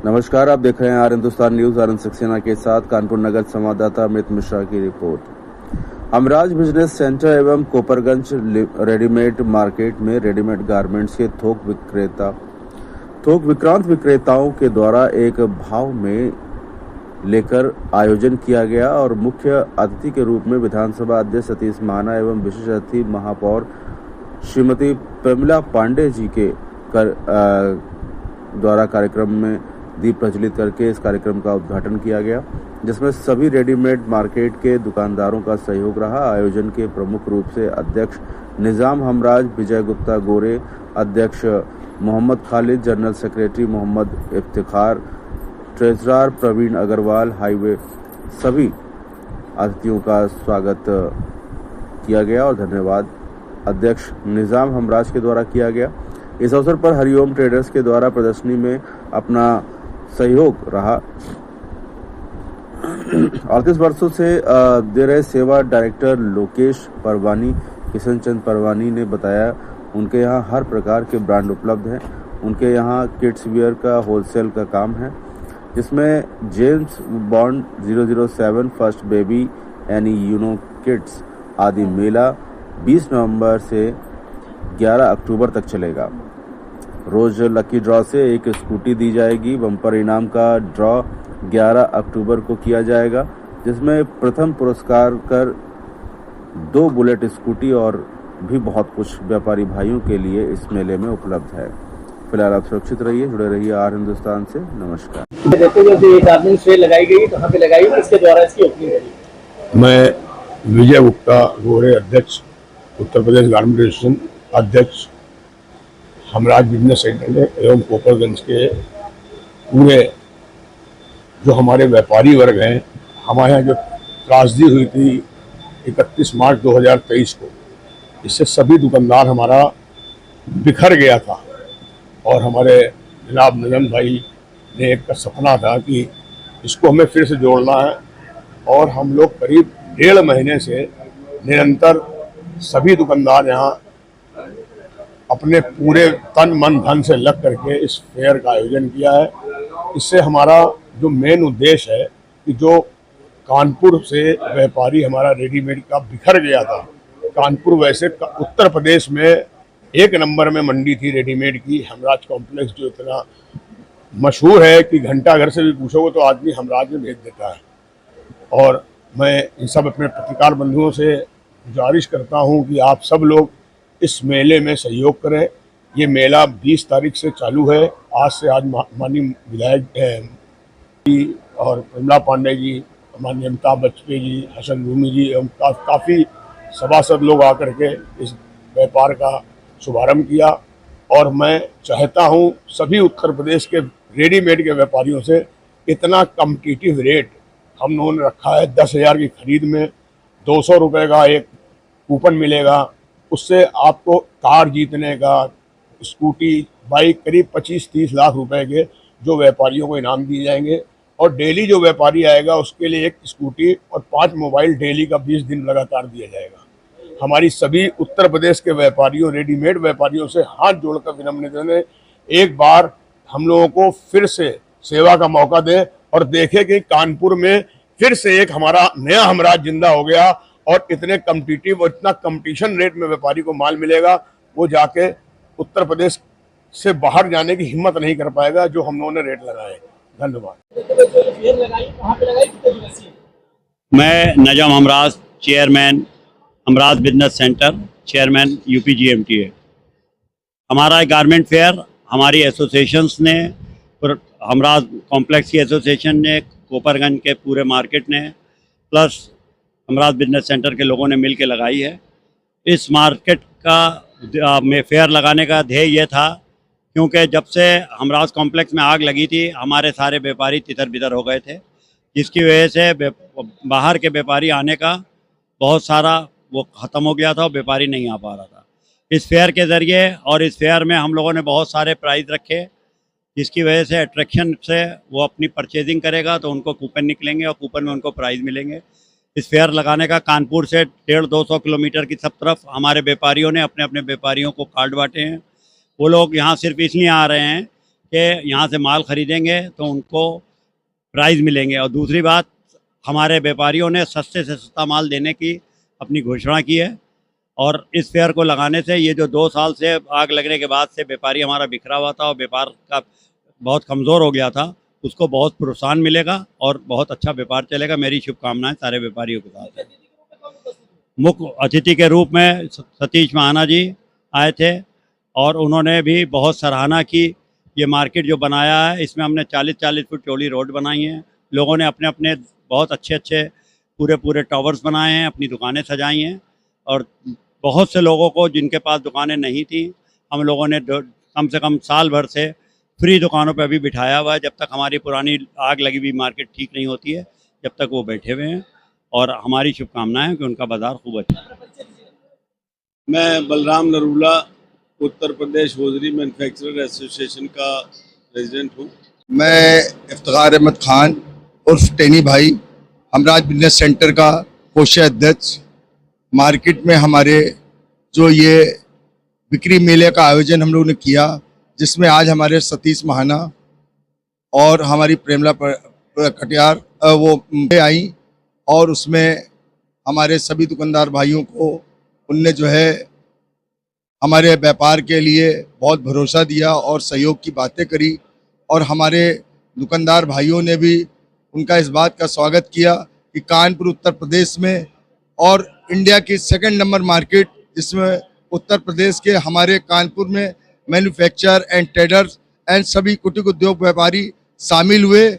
नमस्कार, आप देख रहे हैं आर हिंदुस्तान न्यूज। आनंद सक्सेना के साथ कानपुर नगर संवाददाता अमित मिश्रा की रिपोर्ट। हमराज बिजनेस सेंटर एवं कोपरगंज रेडीमेड मार्केट में रेडीमेड गारमेंट्स के थोक विक्रांत विक्रेताओं के द्वारा एक भाव में लेकर आयोजन किया गया और मुख्य अतिथि के रूप में विधानसभा अध्यक्ष सतीश महाना एवं विशेष अतिथि महापौर श्रीमती प्रमिला पांडे जी के द्वारा कार्यक्रम में दीप प्रज्वलित करके इस कार्यक्रम का उद्घाटन किया गया, जिसमें सभी रेडीमेड मार्केट के दुकानदारों का सहयोग रहा। आयोजन के प्रमुख रूप से अध्यक्ष निजाम हमराज विजय गुप्ता गोरे, अध्यक्ष Mohammad Khalid, general secretary Mohammad Iftikhar, treasurer Praveen Agarwal, हाईवे सभी अतिथियों का स्वागत किया गया और धन्यवाद अध्यक्ष निजाम हमराज के द्वारा किया गया। इस अवसर पर हरिओम ट्रेडर्स के द्वारा प्रदर्शनी में अपना सहयोग रहा। 38 वर्षों से दे रहे सेवा डायरेक्टर लोकेश परवानी, किशन चंद परवानी ने बताया उनके यहाँ हर प्रकार के ब्रांड उपलब्ध हैं। उनके यहाँ किड्स वियर का होलसेल का काम है, जिसमें James Bond 007, first baby, any Uno kids आदि। मेला 20 नवंबर से 11 अक्टूबर तक चलेगा। रोज लकी ड्रॉ से एक स्कूटी दी जाएगी। बम्पर इनाम का ड्रॉ 11 अक्टूबर को किया जाएगा, जिसमें प्रथम पुरस्कार कर 2 बुलेट स्कूटी और भी बहुत कुछ व्यापारी भाइयों के लिए इस मेले में उपलब्ध है। फिलहाल आप सुरक्षित रहिए, जुड़े रहिए आर हिंदुस्तान से। नमस्कार। गारमेंट सेल लगाई गई, कहाँ पे लगाई, किसके द्वारा इसकी ओपनिंग करी? मैं विजय गुप्ता गोरे, अध्यक्ष उत्तर प्रदेश गारमेंट एसोसिएशन, अध्यक्ष हमराज बिजनेस सेंटर एवं कोपरगंज के पूरे जो हमारे व्यापारी वर्ग हैं। हमारे यहाँ जो त्रासदी हुई थी 31 मार्च 2023 को, इससे सभी दुकानदार हमारा बिखर गया था और हमारे जनाब निजाम भाई ने एक सपना था कि इसको हमें फिर से जोड़ना है और हम लोग करीब 1.5 महीने से निरंतर सभी दुकानदार यहाँ अपने पूरे तन मन धन से लग करके इस फेयर का आयोजन किया है। इससे हमारा जो मेन उद्देश्य है कि जो कानपुर से व्यापारी हमारा रेडीमेड का बिखर गया था, कानपुर वैसे उत्तर प्रदेश में 1 नंबर में मंडी थी रेडीमेड की। हमराज कॉम्प्लेक्स जो इतना मशहूर है कि घंटा घर से भी पूछोगे तो आदमी हमराज में भेज देता है। और मैं इन सब अपने पत्रकार बंधुओं से गुजारिश करता हूं कि आप सब लोग इस मेले में सहयोग करें। ये मेला 20 तारीख से चालू है। आज से आज माननीय विधायक और प्रमिला पांडे जी, माननीय अमिताभ बजपेयी जी, हसन रूमी जी एवं काफ़ी सभासद लोग आकर के इस व्यापार का शुभारंभ किया। और मैं चाहता हूं सभी उत्तर प्रदेश के रेडीमेड के व्यापारियों से इतना कम्पिटिटिव रेट हम लोगों ने रखा है। 10,000 की खरीद में 200 रुपये का एक कूपन मिलेगा, उससे आपको कार जीतने का, स्कूटी, बाइक करीब 25-30 लाख रुपए के जो व्यापारियों को इनाम दिए जाएंगे। और डेली जो व्यापारी आएगा उसके लिए एक स्कूटी और 5 मोबाइल डेली का 20 दिन लगातार दिया जाएगा। हमारी सभी उत्तर प्रदेश के व्यापारियों, रेडीमेड व्यापारियों से हाथ जोड़कर विनम्र है, एक बार हम लोगों को फिर से सेवा का मौका दें और देखें कि कानपुर में फिर से एक हमारा नया हमराज जिंदा हो गया और इतने कम्पिटिटिव और इतना कंपटीशन रेट में व्यापारी को माल मिलेगा, वो जाके उत्तर प्रदेश से बाहर जाने की हिम्मत नहीं कर पाएगा जो हम लोगों ने रेट लगाए। धन्यवाद। मैं Nizam Hamraj, chairman Hamraj business centre, chairman UPGMTA। हमारा गारमेंट फेयर हमारी एसोसिएशंस ने, हमराज कॉम्प्लेक्स की एसोसिएशन ने, कोपरगंज के पूरे मार्केट ने, प्लस हमराज बिजनेस सेंटर के लोगों ने मिल के लगाई है। इस मार्केट का में फेयर लगाने का ध्येय ये था क्योंकि जब से हमराज कॉम्प्लेक्स में आग लगी थी हमारे सारे व्यापारी तितर बितर हो गए थे, जिसकी वजह से बाहर के व्यापारी आने का बहुत सारा वो ख़त्म हो गया था और व्यापारी नहीं आ पा रहा था। इस फेयर के ज़रिए और इस फेयर में हम लोगों ने बहुत सारे प्राइज़ रखे, जिसकी वजह से अट्रैक्शन से वो अपनी परचेजिंग करेगा तो उनको कूपन निकलेंगे और कूपन में उनको प्राइज़ मिलेंगे। इस फेयर लगाने का कानपुर से 150-200 किलोमीटर की सब तरफ हमारे व्यापारियों ने अपने अपने व्यापारियों को कार्ड बांटे हैं। वो लोग यहाँ सिर्फ इसलिए आ रहे हैं कि यहाँ से माल खरीदेंगे तो उनको प्राइस मिलेंगे। और दूसरी बात, हमारे व्यापारियों ने सस्ते से सस्ता माल देने की अपनी घोषणा की है। और इस फेयर को लगाने से ये जो 2 साल से आग लगने के बाद से व्यापारी हमारा बिखरा हुआ था और व्यापार का बहुत कमज़ोर हो गया था, उसको बहुत प्रोत्साहन मिलेगा और बहुत अच्छा व्यापार चलेगा। मेरी शुभकामनाएं सारे व्यापारियों के साथ है। मुख्य अतिथि के रूप में सतीश महाना जी आए थे और उन्होंने भी बहुत सराहना की। ये मार्केट जो बनाया है, इसमें हमने 40-40 फुट चौड़ी रोड बनाई है। लोगों ने अपने अपने बहुत अच्छे पूरे टावर्स बनाए हैं, अपनी दुकानें सजाई हैं। और बहुत से लोगों को जिनके पास दुकानें नहीं थी, हम लोगों ने कम से कम साल भर से फ्री दुकानों पर भी बिठाया हुआ है। जब तक हमारी पुरानी आग लगी हुई मार्केट ठीक नहीं होती है, जब तक वो बैठे हुए हैं। और हमारी शुभकामनाएं हैं कि उनका बाजार खूब अच्छा। मैं Balram Narula, Uttar Pradesh hosiery manufacturer association का प्रेसिडेंट हूँ। मैं इफ्तिखार अहमद खान उर्फ टेनी भाई, हमराज बिजनेस सेंटर का कोषाध्यक्ष। मार्केट में हमारे जो ये बिक्री मेले का आयोजन हम लोगों ने किया, जिसमें आज हमारे सतीश महाना और हमारी प्रेमला कटियार वो आई, और उसमें हमारे सभी दुकानदार भाइयों को उनने जो है हमारे व्यापार के लिए बहुत भरोसा दिया और सहयोग की बातें करी। और हमारे दुकानदार भाइयों ने भी उनका इस बात का स्वागत किया कि कानपुर उत्तर प्रदेश में और इंडिया की 2nd नंबर मार्केट, जिसमें उत्तर प्रदेश के हमारे कानपुर में मैन्युफैक्चर एंड ट्रेडर्स एंड सभी कुटीर उद्योग व्यापारी शामिल हुए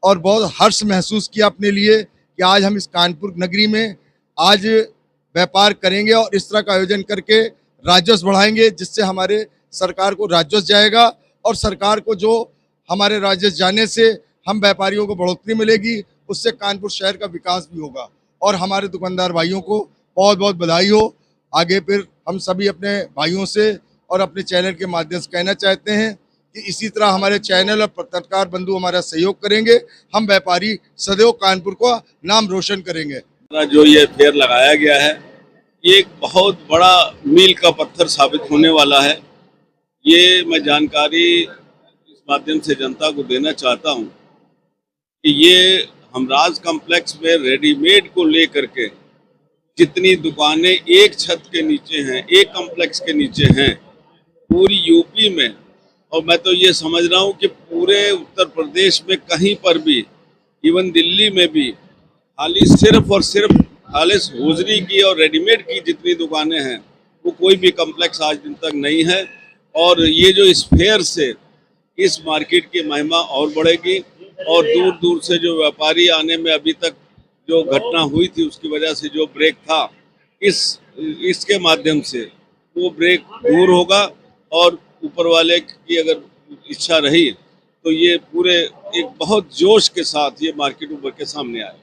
और बहुत हर्ष महसूस किया अपने लिए कि आज हम इस कानपुर नगरी में आज व्यापार करेंगे और इस तरह का आयोजन करके राजस्व बढ़ाएंगे, जिससे हमारे सरकार को राजस्व जाएगा और सरकार को जो हमारे राजस्व जाने से हम व्यापारियों को बढ़ोतरी मिलेगी, उससे कानपुर शहर का विकास भी होगा। और हमारे दुकानदार भाइयों को बहुत बहुत बधाई हो। आगे फिर हम सभी अपने भाइयों से और अपने चैनल के माध्यम से कहना चाहते हैं कि इसी तरह हमारे चैनल और पत्रकार बंधु हमारा सहयोग करेंगे। हम व्यापारी सदैव कानपुर को नाम रोशन करेंगे। जो ये फेयर लगाया गया है, ये एक बहुत बड़ा मील का पत्थर साबित होने वाला है। ये मैं जानकारी इस माध्यम से जनता को देना चाहता हूँ कि ये हमराज कॉम्प्लेक्स में रेडीमेड को लेकर के जितनी दुकानें एक छत के नीचे हैं, एक कॉम्प्लेक्स के नीचे हैं पूरी यूपी में, और मैं तो ये समझ रहा हूँ कि पूरे उत्तर प्रदेश में कहीं पर भी, इवन दिल्ली में भी, खाली सिर्फ और सिर्फ खालिस होजरी की और रेडीमेड की जितनी दुकानें हैं, वो कोई भी कॉम्प्लेक्स आज दिन तक नहीं है। और ये जो इस फेयर से इस मार्केट की महिमा और बढ़ेगी और दूर दूर से जो व्यापारी आने में अभी तक जो घटना हुई थी उसकी वजह से जो ब्रेक था, इसके माध्यम से वो ब्रेक दूर होगा। और ऊपर वाले की अगर इच्छा रही तो ये पूरे एक बहुत जोश के साथ ये मार्केट उभर के सामने आए।